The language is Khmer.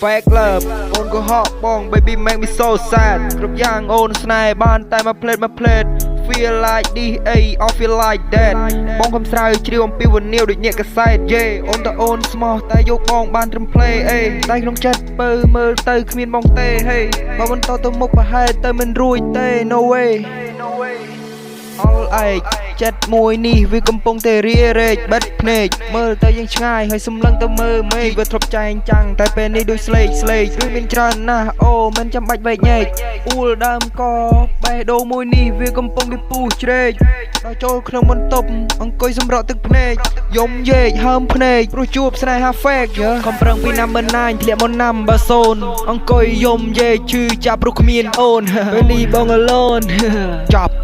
fake love អូនក៏ហក់បង baby make me so sad គ្រប់យ៉ាងអូនស្នេហ៍បានតែមក plate feel like this I feel like that បងកំស្រាវជ្រាវអំពីវនាវដូចអ្នកកសែត yeah អូនតើអូនស្មោះតែយកបងបានត្រឹម play អេតែក្នុងចិត្តបើមើលទៅគ្មានបងទេ hey បើបន្តទៅមុខប្រហែលទៅមិនរួចទេ no way all ឯកចិត្តមួយនេះវាកំពុងតែរារែកបិទភ្នែកមើលទៅយ៉ាងឆ្ងាយហើយសម្លឹងទៅមើលមេឃវាធ្លាប់ចែងចាំងតែពេលនេះដូចស្លេកគឺមានច្រើនណាស់អូមិនចាំបាច់វែកញែកអ៊ូលដើមកបេះដូងមួយនេះវាកំពុងតែពុះជ្រែកដល់ចូលក្នុងបន្ទប់អង្គុយសម្រក់ទឹកភ្នែកយំយេកហើមភ្នែកព្រោះជួបស្នេហា fake ខំប្រឹងពីណាំមិនណាញធ្លាក់មកណាំបើសូនអង្គុយយំយេកឈឺចាប់ព្រោះគ្មានអូនពេលនេះបង alone ចប់